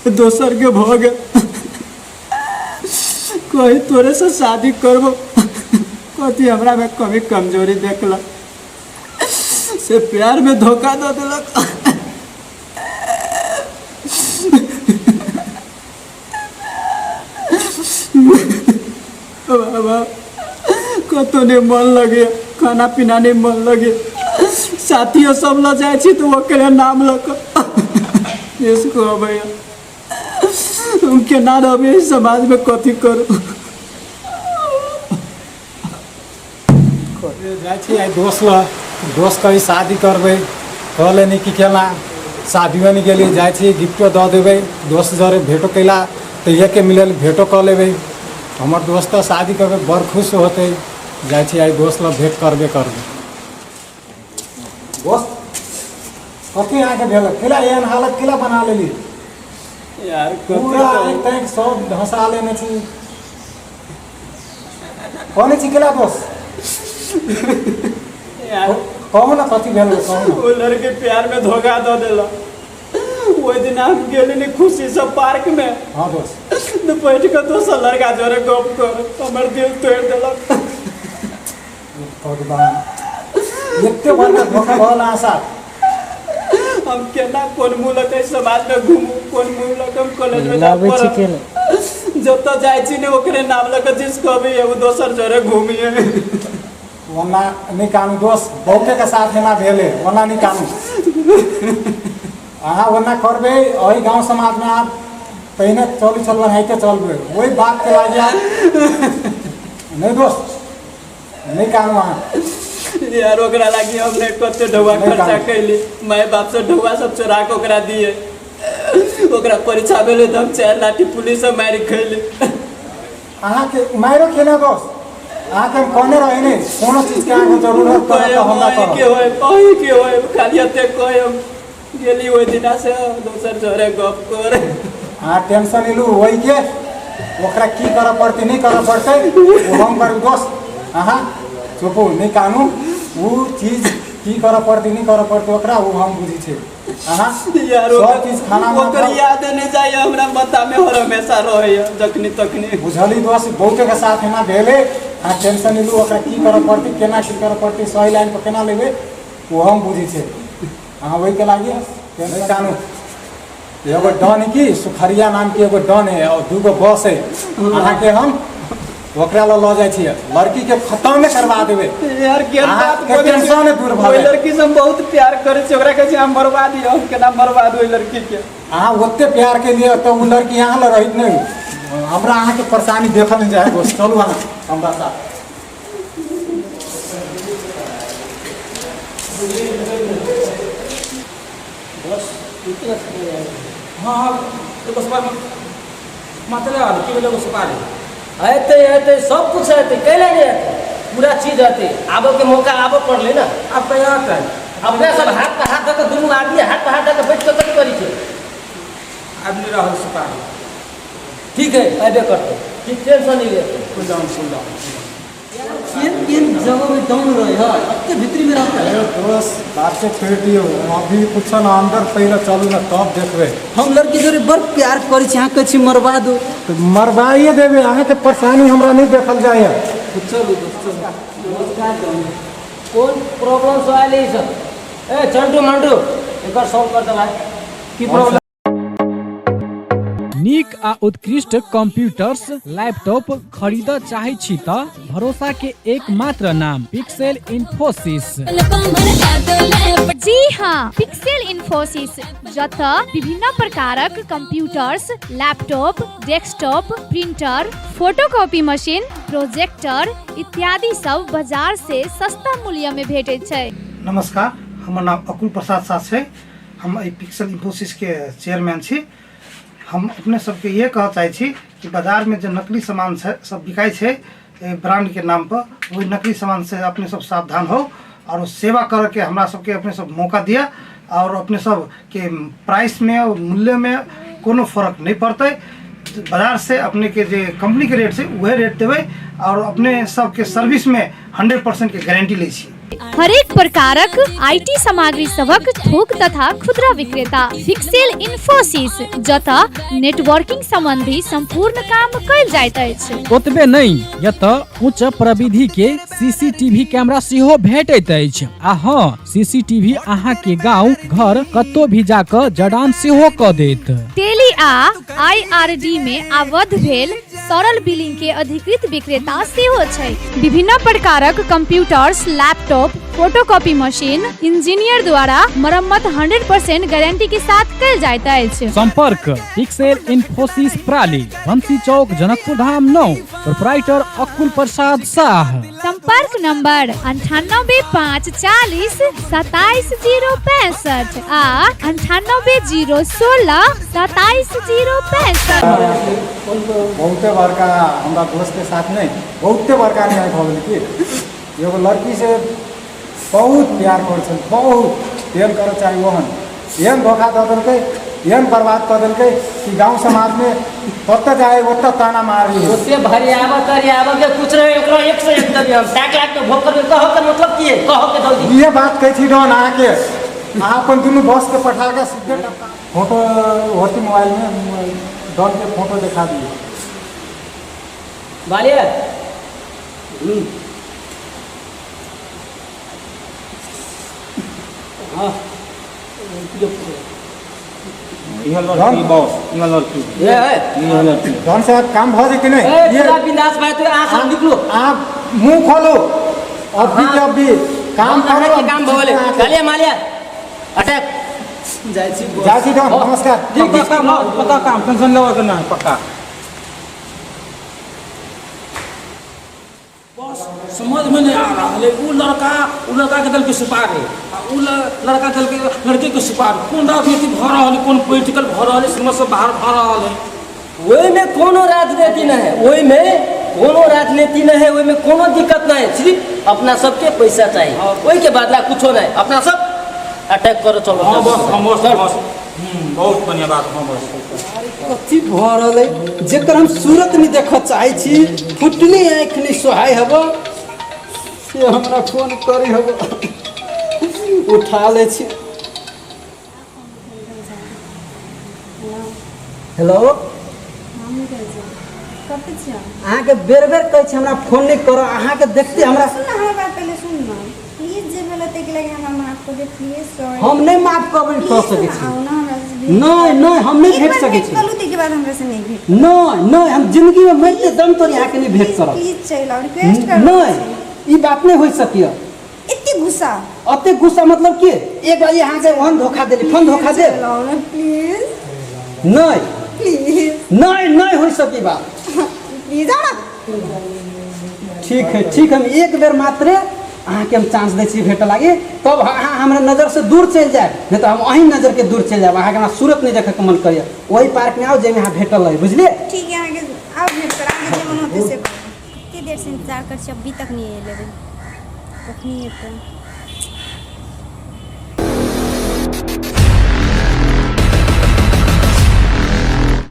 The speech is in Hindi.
दोसर के भोग कोई तोरे से शादी करबो कथी हमरा में कमी कमजोरी देखला से प्यार में धोखा दे दिलक। बाबा कतो नहीं मन लगे, खाना पीना नहीं मन लगे, साथियों सब ल जाए छी तो ओकरे नाम लक इसको भैया उनके ना रहे समाज में कथी करू। जाए दोस्त कहीं शादी करबे कहले नहीं कि केला शादियों नहीं के लिए जाए गिफ्टो दे देवे दोस्त जरे भेंटो कैला तो ये के मिलल भेंटो कर लेवे। हमार दोस्त शादी करबे बड़ खुश होते जाए दोस्त ला भेंट करबे दोस्त कथी आके भेल केला एहन हालत केला बना लेली यार पूरा तक सब ढसा लेने छी कौन छी केला दोस्त यार कहू ना कथी भेल कहू वो लड़के प्यार में धोखा दे दिला। वो दिन हम गेली नहीं खुशी से पार्क में। हाँ दोस्त तो बैठ के दोसर लड़का जोरे गप कर हमर दिल तोड़ दिलक। भगवान एते बड़का धोखा भल आशा हम केना कोन मुँह लगे समाज में घूमू कोन मुँह लगे हम कॉलेज में जाब जब तो जाए छी ने ओकरे नाम लगे जिसको भी है वो दोसर जोरे घूमिए वरना नहीं कानू दोस्त बहुते के साथ ना भेले वरना नहीं कानू अहाँ वरना करबे वही गांव समाज में आप पहले चल बनाते चलबे वही बात के लागे नहीं दोस्त नहीं कानू अहाँ यार ओकरा लागी हमने कते ढौआ खर्चा कैली माय बाप से ढौआ सब चोरा के ओकरा दिए ओकरा परीक्षा भेले तो हम 4 लाठी पुलिस से मार खैली। अहाँ के मारो केना दोस्त अहाँ के कोने रहे नहीं कोनो चीज के अहाँ जरूरत पड़े तो हमरा के होय कहि के होय खाली एते कहि हम गेली ओइ दिना से दोसर जोरे गप कर हाँ टेंशन इलू वही के ओकरा की करे पड़ते नहीं करे पड़ते वो हम करू दोस्त अहाँ चुपू नहीं कानू वो चीज की करे पड़ती नहीं करे पड़ते ओकरा वो हम बुझी छे अहाँ यार सब चीज खाना में ओकर याद नहीं जाय हमरा माथा में हर हमेशा रहे जखनी तखनी बुझली दोस्त बहुते के साथ ना भेले हाँ टेंशन इलू ओकरा की करे पड़ती केना की करे पड़ती सही लाइन पर केना लेबे वो हम बुझी छे हाँ वही के लागी टेंशन कानू एगो डन की सुखरिया नाम के एगो डन है और 2 गो बस है अहाँ के हम ओकरा ल जाय छियै लड़की के खत्म करवा देबे यार के बात के टेंशन दूर भागे लड़की से हम बहुत प्यार करे छी ओकरा कहे छी हम मरवा दियो हम केना मरवा दो लड़की के अहाँ ओते प्यार के लिए तो वो लड़की यहाँ ल रहित नहीं हमरा अहाँ के परेशानी देखल नहीं जाए दोस्त चलू अहाँ हमरा साथ हाँ तो बस मतलब कि बोले बस पारे ऐते सब कुछ है कैले नहीं है पूरा चीज है आबो के मौका आबो पड़ ले ना अब तो यहाँ है अपने सब हाथ पे हाथ रख दोनों आदमी हाथ पे हाथ रख बैठ के करी छे आदमी रहल सुपारी ठीक है ऐबे करते ठीक टेंशन नहीं लेते सुन जाओ इन जगह में दम रहे है अत्ते भीतरी में रहता है दोस्त बात से फेर दियो अभी कुछ ना अंदर पहले चलू ना तब देखबे हम लड़की जोरे बड़ प्यार करे छी अहाँ कहे छी मरवा दो तो मरवाइए देवे अहाँ के परेशानी हमरा नहीं देखल जाए चलो दोस्त कौन प्रॉब्लम सो आले सब ए चंटू मंटू एक बार सॉल्व कर दे भाई की प्रॉब्लम नीक आ उत्कृष्ट कंप्यूटर्स लैपटॉप खरीद चाहे छी त भरोसा के एकमात्र नाम पिक्सेल इन्फोसिस। जी हाँ, पिक्सेल इन्फोसिस जतऽ विभिन्न प्रकारक computers, laptop, desktop, printer, photocopy machine, projector इत्यादि सब बाजार से सस्ता मूल्य में भेटे छै। नमस्कार, हमर नाम अकुल प्रसाद साथ छै। हम पिक्सेल इन्फोसिस के चेयरमैन छी। हम अपने सबके ये कह चाहे छी कि बाजार में जो नकली सामान सब बिकाई है ब्रांड के नाम पर, वही नकली सामान से अपने सब सावधान हो और सेवा करके हमरा सबके अपने सब मौका दिया और अपने सब के प्राइस में और मूल्य में कोनो फर्क नहीं पड़ते। बाजार से अपने के जो कंपनी के रेट से वही रेट देवे और अपने सबके सर्विस में 100% के गारंटी ले छी। हरेक प्रकारक आईटी सामग्री सबक थोक तथा खुदरा विक्रेता पिक्सेल इन्फोसिस जतऽ नेटवर्किंग संबंधी संपूर्ण काम कयल जाइत अछि। ओतबे नहीं यतऽ उच्च प्रविधि के सीसीटीवी कैमरा सेहो भेटैत अछि। आ हाँ, सीसीटीवी अहाँ के गांव घर कतौ भी जाकर जड़ान सेहो क देत। टेली आ आईआरडी में आबद्ध भेल सरल बिलिंग के अधिकृत विक्रेता सेहो छै। विभिन्न प्रकारक computers, laptop, photocopy machine engineer द्वारा मरम्मत 100% गारंटी के साथ कयल जाइत अछि। संपर्क पिक्सेल इन्फोसिस प्राली, बंसी चौक, जनकपुर धाम 9, प्रोप्राइटर अकुल प्रसाद शाह। संपर्क नंबर 9854 27065 आ 9801 27065। बहुते बड़का हमरा दोस्त के साथ नहीं, बहुते बड़का नहीं भऽ गेल कि एगो लड़की से बहुत प्यार कर, बहुत प्रेम कर चाही ओहन एहन धोखा दऽ देलकै, एहन बर्बाद कऽ देलकै कि गांव समाज में ओतऽ जाए ओतऽ ताना मारी। उससे भरियावा करियावा के कुछ रहे ओकरा एक से एक दबी हम टाक लाख के भोकर कहो के मतलब की है, कहो के जल्दी ये बात कहै छी डॉन आके अहाँ अपन दुनू बॉस के पठा के सीधे फोटो होती मोबाइल में डॉन के फोटो दिखा दिए। बालिया डॉन से काम भऽ जेतै नहीं? ये बिंदास भाई तो आ सब निकलो, आप मुंह खोलो अभी काम करो। के काम भवले कालिया मालिया अटैक जासी डॉन नमस्कार। पता काम टेंशन लेवा के ना पक्का। समझ में नहीं आ रहा है वो लड़का के दल के सुपारी वो लड़का दल के लड़के के सुपारी कौन राजनीति भर रहा है, कौन पॉलिटिकल भर रहा है, समझ से बाहर भर रहा है। वही में कोनो राजनीति नहीं है, वही में कोनो राजनीति नहीं है, वही में कोनो दिक्कत नहीं है, सिर्फ अपना सबके पैसा चाहिए, वही के बदला कुछ नहीं, अपना सब अटैक करो चलो। हाँ बस हम बस बहुत बढ़िया बात। हाँ बस कथी भऽ रहल है जेकर हम सूरत नहीं देखऽ चाहै छी, फुटली आँखि नहीं सोहाय हब से हमरा फोन करी हब उठा ले छी। हेलो अहाँ के बेर बेर कहै छी हमरा फोन नहीं करो, अहाँ के देखते हमरा हम नहीं माफ कर सकै छी। नहीं हम नहीं भेट सकै छी। नहीं हम जिंदगी में मरते दम तो यहाँ के नहीं भेट सकब। नहीं ई बात नहीं हो सकिए। अते गुस्सा मतलब के एक बार यहाँ के वहन धोखा देली, फोन धोखा दे नहीं हो सकी बात। ठीक हम एक बेर मात्र अहाँ के हम चांस दै छी भेट लागे, तब अहाँ हमरा नजर से दूर चल जाए, नहीं तो हम अहीं नजर के दूर चल जाए। अहाँ के हमरा सूरत नहीं देखे के मन करिए, वही पार्क में आओ जे यहाँ भेटल है, बुझलिए? ठीक है आगे आओ भेट कर आगे जे मन होते से कितनी देर से इंतजार कर छी, अभी तक नहीं आइले कखनी एतै।